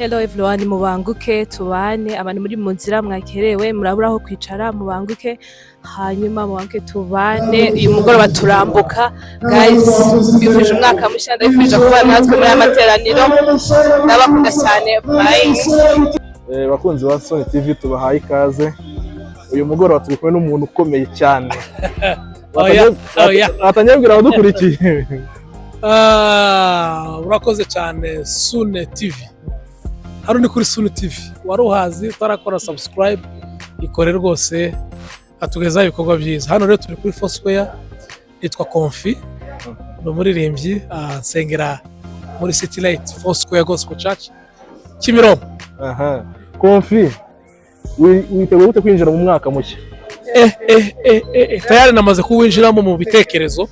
Hello everyone, mubanguke tubane abantu muri mu nzira mwakerewe murabura aho kwicara mubanguke hanyuma mubanguke tubane uyu mugoroba turambuka guys bifuje umwaka mushya ndabifuje kuba natwe muri amateraniro ndabakunda cyane bye. Bakunzi ba Sony TV tubahaye ikaze uyu mugoroba turi kumwe n'umuntu ukomeye cyane atanyabwira abadukurikiye. Urakoze cyane Sony TV. Hano ni kuri Sony TV. Waruhazi utarakora subscribe ikore rwose atugeza ibikorwa byiza. Hano rero turi kuri Foursquare yitwa Konfi. No muririmbyi nsengera muri City Light Foursquare Gospel Church Kimironko. Konfi witeguye gute kwinjira mu mwaka mushya? Tayari namaze kuwinjiramo mu bitekerezo.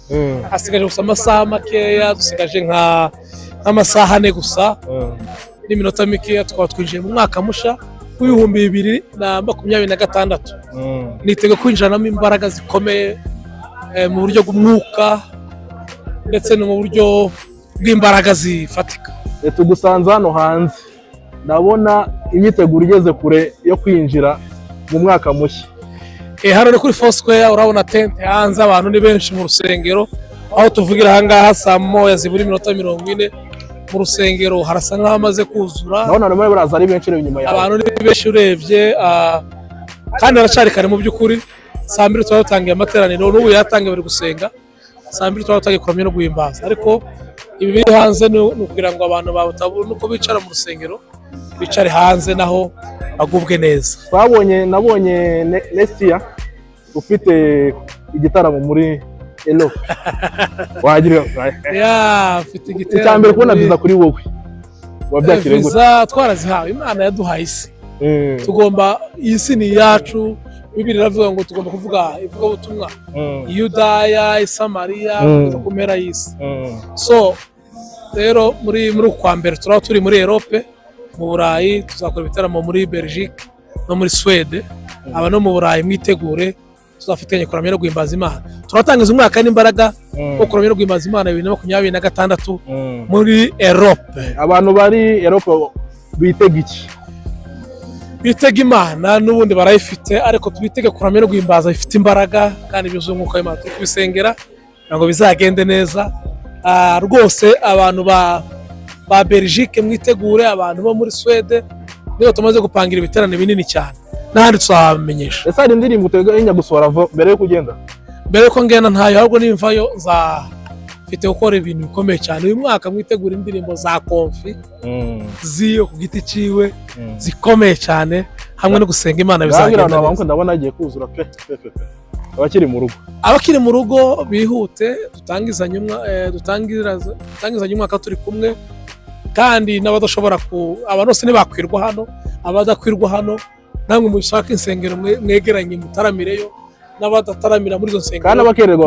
Hasigaje gusa amasaha makeya, dusigaje nk'amasaha ane gusa. N'iminota mikeya twaba twinjiye mu mwaka musha w'ibihumbi 2026. Nitege kwinjiranamo imbaraga zikomeye mu buryo bw'umwuka ndetse no mu buryo bw'imbaraga zifatika. Tugusanze hano hanze ndabona imyiteguro igeze kure yo kwinjira mu mwaka mushya. Hano ni kuri Foursquare urabona tente hanze abantu ni benshi mu rusengero aho tuvugira ahangaha saa moya zibura iminota 40 mu rusengero harasa nk'aho amaze kuzura. Ndabona namwe baraza ari benshi inyuma yawe. Abantu ni benshi urebye kandi aracari kare mu by'ukuri. Saa 2 twatangiye amateraniro n'ubu yatangiye bari gusenga. Saa 2 twatangiye kuramya no guhimbaza. Ariko ibi biri hanze ni ukugira ngo abantu babutabura uko bicara mu rusengero bicare hanze naho bagubwe neza. Nabonye next year ufite igitaramo muri Hello. Wagira ufite igitaramo. Icyambere kubona viza kuri wowe. Wabyakire gute? Viza twarazihawe, Imana yaduhaye isi. Tugomba isi ni yacu. Bibiri ravuga ngo tugomba kuvuga ivuga ubutumwa. Yudaya, Samariya, kumera y'isi. So rero muri kwa mbere turaba turi muri Europe, mu Burayi, tuzakora ibitaramo muri Belgique no muri Swede. Aba no mu Burayi mwitegure tuzafatanya kuramya no guhimbaza Imana. Turatangiza umwaka n'imbaraga wo kuramya no guhimbaza Imana 2026 muri Europe. Abantu bari Europe bitega iki? Bitega Imana n'ubundi barayifite, ariko tubitege kuramya no guhimbaza ifite imbaraga kandi byuzuye umwuka w'Imana. Tukubisengera ngo bizagende neza. Rwose abantu ba Belgique mwitegure, abantu bo muri Swede niyo tumaze gupangira ibiterane binini cyane. Nahandi tuzabamenyesha. Ese hari indirimbo uteganya gusohora mbere yo kugenda? Mbere ko ngenda ntayo, ahubwo nimvayo mfite gukora ibintu bikomeye cyane. Uyu mwaka mwitegura indirimbo za Konfi ziyo ku giti ciwe zikomeye cyane, hamwe no gusenga Imana bizagenda neza. Ndabona agiye kuzura pe. Abakiri mu rugo bihute dutangizanye umwaka turi kumwe, kandi n'abadashobora abantu bose ntibakwirwa hano, abadakwirwa hano namwe mushaka insengero mwegeranye mutaramireyo, n'abadataramira muri izo nsengero kandi abakererwa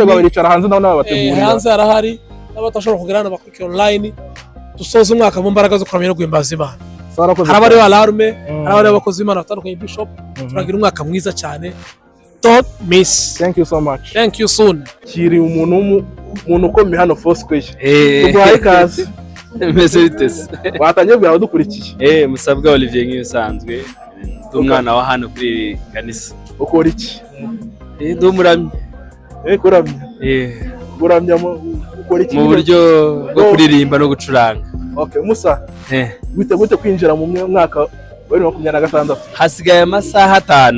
baricara hanze nabo n'ababategurira hanze arahari, n'abadashobora kugira hano bakurikira online. Dusoza umwaka mu mbaraga zo kuramya no guhimbaza Imana. Harabari alarme, harabari abakozi b'Imana batandukanye, Bishop. Turagira umwaka mwiza cyane. Don't miss. Thank you so much. Thank you soon. Kiri umuntu ukomeye hano Foursquare. Tuguhaye ikaze. Meze bitese. Watangiye bwa badukurikiye. Musabwa Olivier nk'ibisanzwe. Umwana wa hano kuri kanisa. Ukora iki? Ndumuramye. Kuramya. Kuramya ukora iki? Mu buryo bwo kuririmba no gucuranga. Okay, Musa. Witeguye kwinjira mu mwaka wa 2026. Hasigaye amasaha 5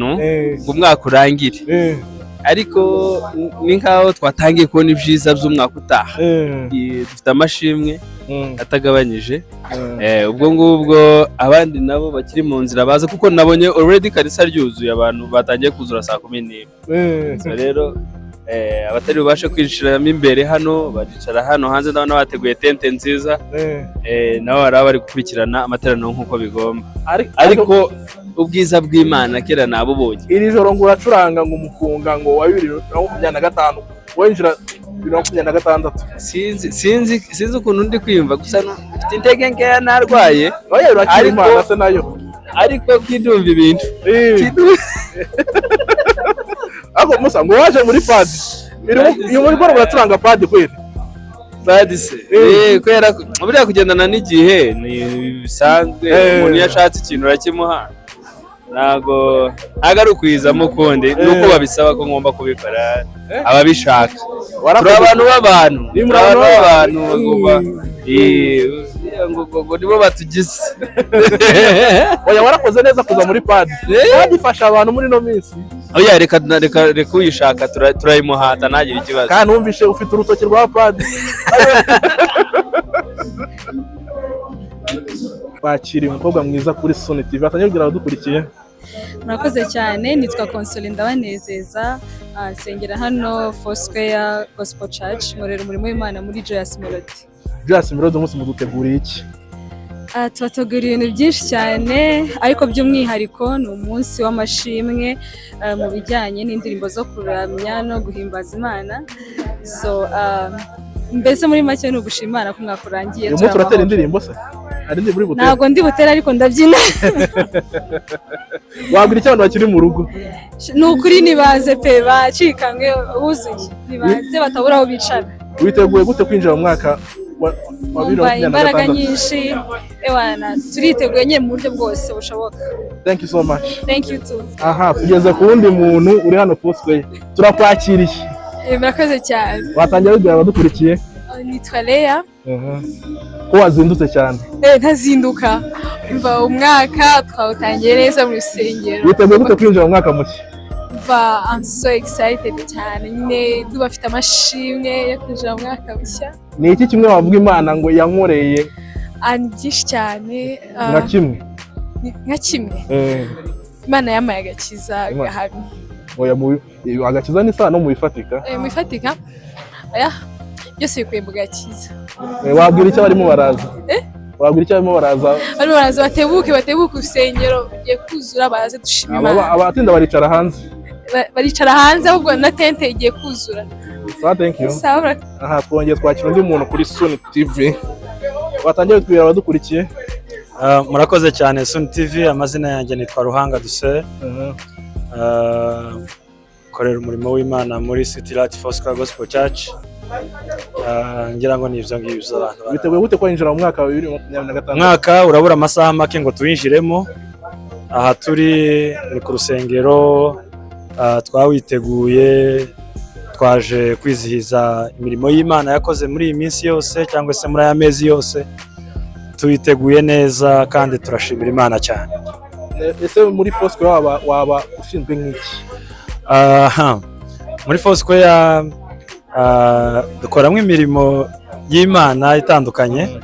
ngo umwaka urangire. Ariko ni nkaho twatangiye kubona ibyiza by'umwaka utaha. Dufite amashimwe atagabanyije. Ubwo ngubwo abandi nabo bakiri mu nzira baza, kuko nabonye already kanisa ryuzuye, abantu batangiye kuzura saa 11. So rero abatari bubashe kwinjiramo imbere hano baricara hano hanze, ndabona bateguye tente nziza. Nabo bari gukurikirana amateraniro nk'uko bigomba. Ariko ubwiza bw'Imana kera nabubonye. Iri joro ngo uracuranga ngo umukunga ngo wa 2025 winjira 2026. Sinzi ukuntu ndi kwiyumva, gusa mfite intege nkeya narwaye. Imana se nayo. Ariko kidumva ibintu. Ako Musa ngo waje muri padi. Iyo muri gora uracuranga padi kweli. badise kubera buriya kugendana n'igihe ni bisanzwe umuntu iyo ashatse ikintu urakimuha ntago ari ukwizamo ukundi nuko babisaba ko ngomba kubikora ababishaka turi abantu b'abantu ngo nibo batugize oya warakoze neza kuza muri padi ifasha abantu muri ino minsi oya reka uyishaka turayimuhata ntagire ikibazo kandi wumvishe ufite urutoki rwa padi bakiriye umukobwa mwiza kuri Soni TV atanyabwira abadukurikiye. Murakoze cyane, nitwa Console Ndabanezeza, nsengera hano Foursquare Gospel Church, nkorera umurimo w'Imana muri Joyous Melody. Joyous Melody umunsi muduteguriye iki? Tubateguriye ibintu byinshi cyane, ariko by'umwihariko ni umunsi w'amashimwe mu bijyanye n'indirimbo zo kuramya no guhimbaza Imana. So mbese muri make ni ugushima Imana ko mwakurangiye. Uyu munsi uratera indirimbo se? Ari ndi muri butera? Ntabwo ndi butera ariko ndabyina. Wabwira icyo abantu bakiri mu rugo? Ni ukuri nibaze pe bacikanwe wuzuye. Nibaze batabura aho bicara. Witeguye gute kwinjira mu mwaka wa 2026? Imbaraga nyinshi ewana turiteguye nye mu buryo bwose bushoboka. Thank you so much. Thank you too. Aha, tugeze ku wundi muntu uri hano Foursquare. Turakwakiriye. Murakoze cyane. Watangira wibwira abadukurikiye? Nitwa Leya. Ko wazindutse cyane? Ntazinduka. Mva umwaka twawutangiye neza mu rusengero. Witeguye gute kwinjira mu mwaka mushya? I'm so excited cyane. Nyine dubafite amashimwe yo kwinjira mu mwaka mushya. Ni iki kimwe wavuga Imana ngo yankoreye? Byinshi cyane. Nka kimwe? Nka kimwe. Imana yamaye agakiza gahamye. Oya agakiza ni sana no mu bifatika? Mu bifatika? Oya. Byose bikuye mu gakiza. Wabwira icyo barimo baraza? Wabwira icyo barimo baraza? Barimo baraza batebuke urusengero bigiye kuzura baraze dushima Imana. Abatinda baricara hanze? Baricara hanze ahubwo na tente igiye kuzura. Thank you. Aha twongeye twakira undi muntu kuri Soni TV. Watangiye kwibwira abadukurikiye? Murakoze cyane Soni TV, amazina yanjye nitwa Ruhanga Duse. Korera umurimo w'Imana muri City Light Foursquare Gospel Church. Ngira ngo nivyo ngibyo abantu. Biteguye gute kwinjira mu mwaka wa 2025? Mwaka urabura amasaha make ngo tuyinjiremo. Aha turi ni ku rusengero, twawiteguye, twaje kwizihiza imirimo y'Imana yakoze muri iyi minsi yose cyangwa se muri aya mezi yose. Tuyiteguye neza kandi turashimira Imana cyane. Ese muri Foursquare waba ushinzwe nk'iki? Muri Foursquare dukoramo imirimo y'Imana itandukanye,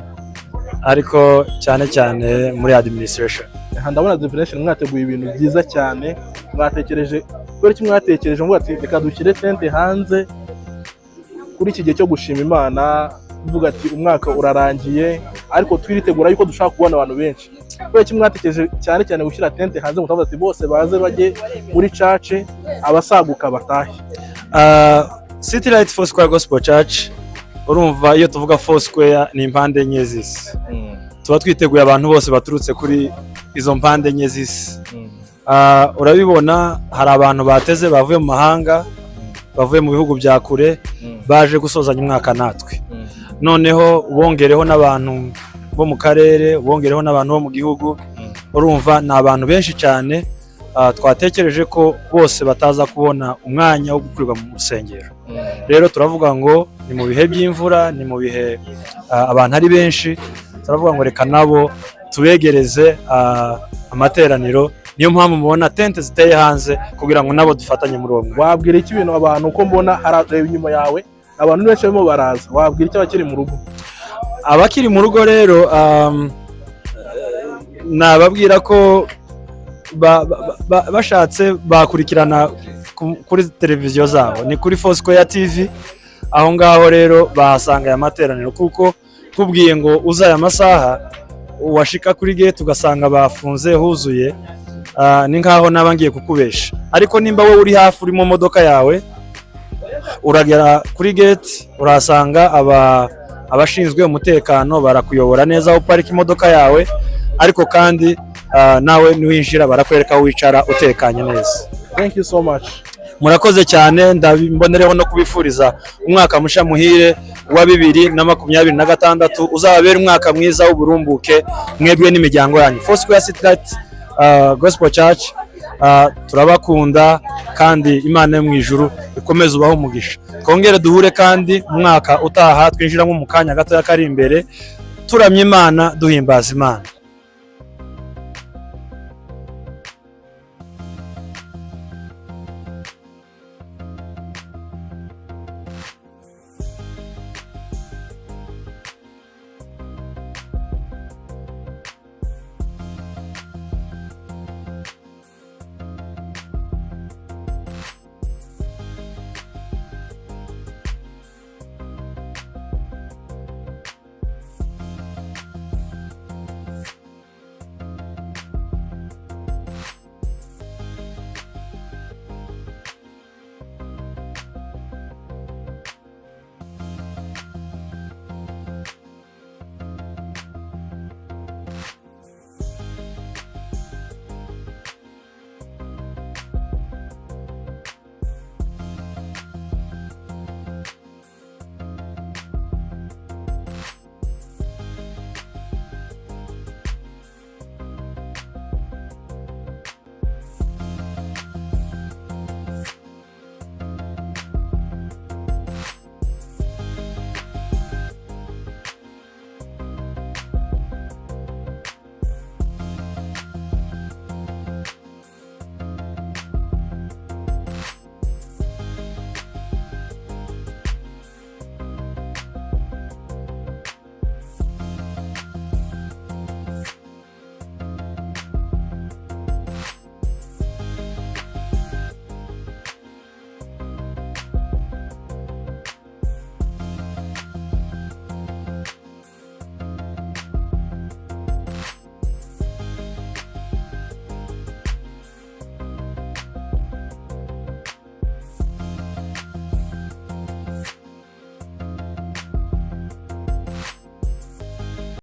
ariko cyane cyane muri administration. Ndabona administration mwateguye ibintu byiza cyane, mwatekereje kubera iki mwatekereje ngo ati reka dushyire tente hanze kuri iki gihe cyo gushima Imana, uvuga ati umwaka urarangiye ariko twiritegura yuko dushaka kubona abantu benshi. Kubera iki mwatekereje cyane cyane gushyira tente hanze ngo ati bose baze bajye muri church, abasaguka batahe? City Light Foursquare Gospel Church, urumva iyo tuvuga Foursquare ni impande enye z'isi. Tuba twiteguye abantu bose baturutse kuri izo mpande enye z'isi. Urabibona hari abantu bateze bavuye mu mahanga, bavuye mu bihugu bya kure, baje gusozanya umwaka natwe. Noneho bongereho n'abantu bo mu karere, bongereho n'abantu bo mu gihugu. Urumva ni abantu benshi cyane. Twatekereje ko bose bataza kubona umwanya wo gukwirwa mu rusengero. Rero turavuga ngo ni mu bihe by'imvura, ni mu bihe abantu ari benshi, turavuga ngo reka nabo tubegereze amateraniro. Niyo mpamvu mubona tente ziteye hanze kugira ngo nabo dufatanye muri uwo mwanya. Wabwira iki ibintu abantu uko mbona harareba inyuma yawe abantu benshi barimo baraza? Wabwira icyo abakiri mu rugo? Abakiri mu rugo rero nababwira ko bashatse bakurikirana kuri televiziyo zabo, ni kuri Foursquare TV. Aho ngaho rero bahasanga aya materaniro, kuko kubwiye ngo uzaye amasaha washika kuri gate ugasanga bafunze huzuye, ni nkaho nabangiye kukubesha. Ariko nimba wowe uri hafi uri mu modoka yawe, uragera kuri gate urasanga abashinzwe umutekano barakuyobora neza aho parika imodoka yawe, ariko kandi nawe niwinjira barakwereka aho wicara utekanye neza. Thank you so much. murakoze cyane, ndabimbonereho no kubifuriza umwaka musha muhire wa 2026 uzababera umwaka mwiza w'uburumbuke mwebwe n'imiryango yanyu. Foursquare City Light Gospel Church turabakunda kandi Imana yo mu ijuru ikomeze ubaho umugisha. Twongere duhure kandi umwaka utaha twinjiramo mu kanya gato kari imbere turamya Imana duhimbaza Imana.